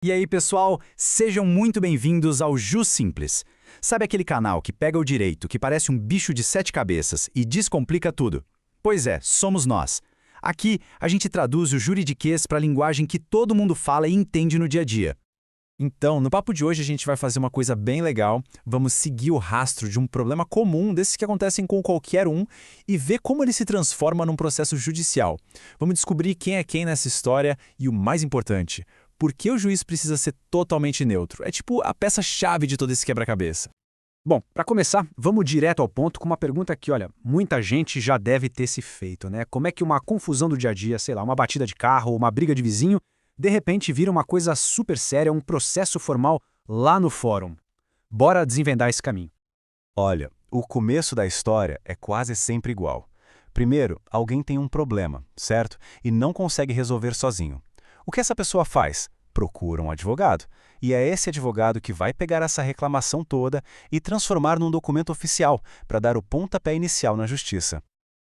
E aí, pessoal, sejam muito bem-vindos ao Ju Simples. Sabe aquele canal que pega o direito, que parece um bicho de sete cabeças e descomplica tudo? Pois é, somos nós. Aqui, a gente traduz o juridiquês para a linguagem que todo mundo fala e entende no dia a dia. Então, no papo de hoje a gente vai fazer uma coisa bem legal. Vamos seguir o rastro de um problema comum desses que acontecem com qualquer um e ver como ele se transforma num processo judicial. Vamos descobrir quem é quem nessa história e o mais importante, por que o juiz precisa ser totalmente neutro. É tipo a peça-chave de todo esse quebra-cabeça. Bom, para começar, vamos direto ao ponto com uma pergunta que, olha, muita gente já deve ter se feito, né? Como é que uma confusão do dia a dia, sei lá, uma batida de carro ou uma briga de vizinho, de repente vira uma coisa super séria, um processo formal lá no fórum? Bora desvendar esse caminho. Olha, o começo da história é quase sempre igual. Primeiro, alguém tem um problema, certo? E não consegue resolver sozinho. O que essa pessoa faz? Procura um advogado. E é esse advogado que vai pegar essa reclamação toda e transformar num documento oficial para dar o pontapé inicial na justiça.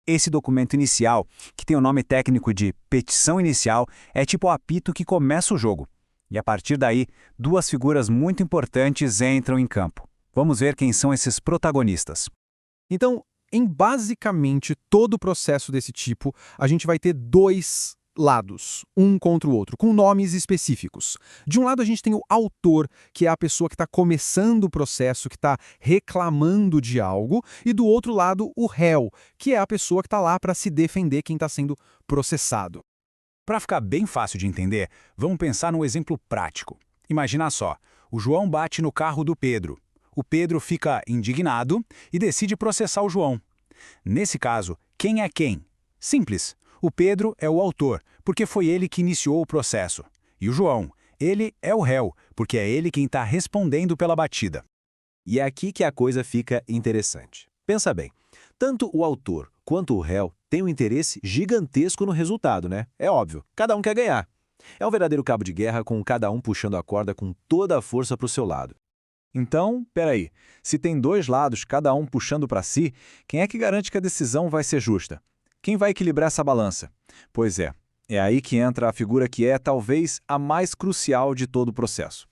Esse documento inicial, que tem o nome técnico de petição inicial, é tipo o apito que começa o jogo. E a partir daí, duas figuras muito importantes entram em campo. Vamos ver quem são esses protagonistas. Então, em basicamente todo processo desse tipo, a gente vai ter dois lados, um contra o outro, com nomes específicos. De um lado, a gente tem o autor, que é a pessoa que está começando o processo, que está reclamando de algo, e do outro lado, o réu, que é a pessoa que está lá para se defender quem está sendo processado. Para ficar bem fácil de entender, vamos pensar num exemplo prático. Imagina só, o João bate no carro do Pedro. O Pedro fica indignado e decide processar o João. Nesse caso, quem é quem? Simples. O Pedro é o autor, porque foi ele que iniciou o processo. E o João, ele é o réu, porque é ele quem está respondendo pela batida. E é aqui que a coisa fica interessante. Pensa bem, tanto o autor quanto o réu têm um interesse gigantesco no resultado, né? É óbvio, cada um quer ganhar. É um verdadeiro cabo de guerra com cada um puxando a corda com toda a força para o seu lado. Então, peraí, se tem dois lados, cada um puxando para si, quem é que garante que a decisão vai ser justa? Quem vai equilibrar essa balança? Pois é aí que entra a figura que é, talvez, a mais crucial de todo o processo.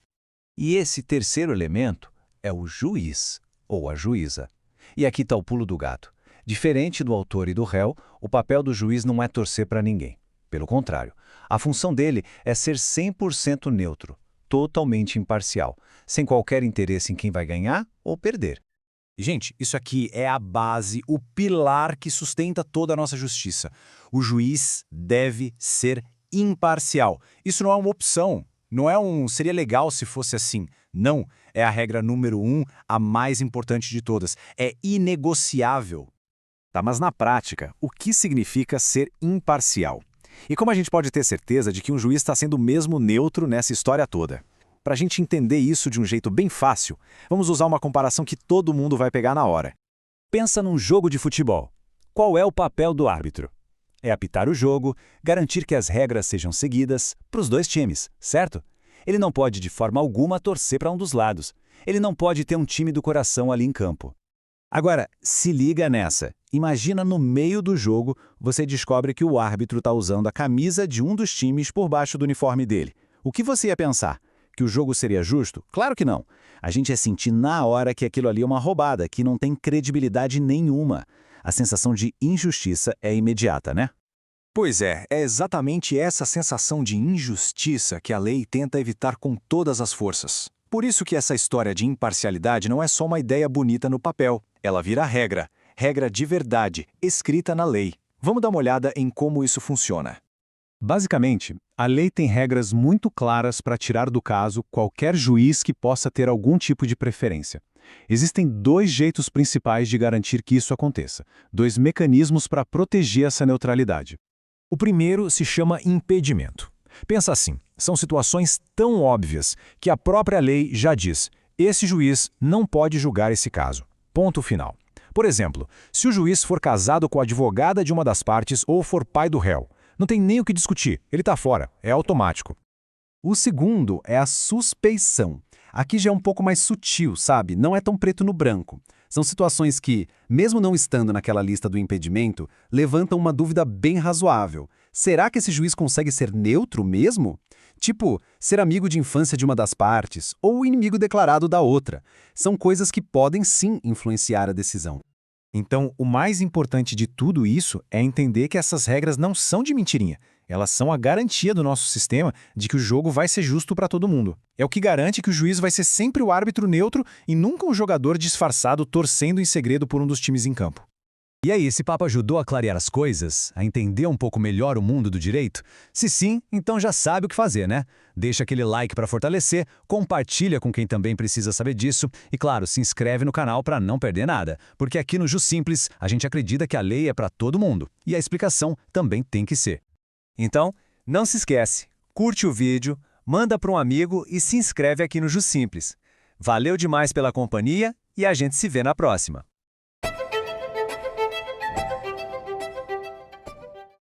E esse terceiro elemento é o juiz, ou a juíza. E aqui está o pulo do gato. Diferente do autor e do réu, o papel do juiz não é torcer para ninguém. Pelo contrário, a função dele é ser 100% neutro, totalmente imparcial, sem qualquer interesse em quem vai ganhar ou perder. Gente, isso aqui é a base, o pilar que sustenta toda a nossa justiça. O juiz deve ser imparcial. Isso não é uma opção, seria legal se fosse assim. Não, é a regra número 1, a mais importante de todas. É inegociável. Tá, mas na prática, o que significa ser imparcial? E como a gente pode ter certeza de que um juiz está sendo mesmo neutro nessa história toda? Para a gente entender isso de um jeito bem fácil, vamos usar uma comparação que todo mundo vai pegar na hora. Pensa num jogo de futebol. Qual é o papel do árbitro? É apitar o jogo, garantir que as regras sejam seguidas para os dois times, certo? Ele não pode de forma alguma torcer para um dos lados. Ele não pode ter um time do coração ali em campo. Agora, se liga nessa. Imagina no meio do jogo, você descobre que o árbitro está usando a camisa de um dos times por baixo do uniforme dele. O que você ia pensar? Que o jogo seria justo? Claro que não. A gente ia sentir na hora que aquilo ali é uma roubada, que não tem credibilidade nenhuma. A sensação de injustiça é imediata, né? Pois é exatamente essa sensação de injustiça que a lei tenta evitar com todas as forças. Por isso que essa história de imparcialidade não é só uma ideia bonita no papel. Ela vira regra, regra de verdade, escrita na lei. Vamos dar uma olhada em como isso funciona. Basicamente, a lei tem regras muito claras para tirar do caso qualquer juiz que possa ter algum tipo de preferência. Existem dois jeitos principais de garantir que isso aconteça, dois mecanismos para proteger essa neutralidade. O primeiro se chama impedimento. Pensa assim, são situações tão óbvias que a própria lei já diz: esse juiz não pode julgar esse caso. Ponto final. Por exemplo, se o juiz for casado com a advogada de uma das partes ou for pai do réu, não tem nem o que discutir, ele está fora, é automático. O segundo é a suspeição. Aqui já é um pouco mais sutil, sabe? Não é tão preto no branco. São situações que, mesmo não estando naquela lista do impedimento, levantam uma dúvida bem razoável. será que esse juiz consegue ser neutro mesmo? Tipo, ser amigo de infância de uma das partes ou inimigo declarado da outra. São coisas que podem sim influenciar a decisão. Então, o mais importante de tudo isso é entender que essas regras não são de mentirinha. Elas são a garantia do nosso sistema de que o jogo vai ser justo para todo mundo. É o que garante que o juiz vai ser sempre o árbitro neutro e nunca um jogador disfarçado torcendo em segredo por um dos times em campo. E aí, esse papo ajudou a clarear as coisas? A entender um pouco melhor o mundo do direito? Se sim, então já sabe o que fazer, né? Deixa aquele like para fortalecer, compartilha com quem também precisa saber disso e, claro, se inscreve no canal para não perder nada, porque aqui no Ju Simples a gente acredita que a lei é para todo mundo e a explicação também tem que ser. Então, não se esquece, curte o vídeo, manda para um amigo e se inscreve aqui no Ju Simples. Valeu demais pela companhia e a gente se vê na próxima.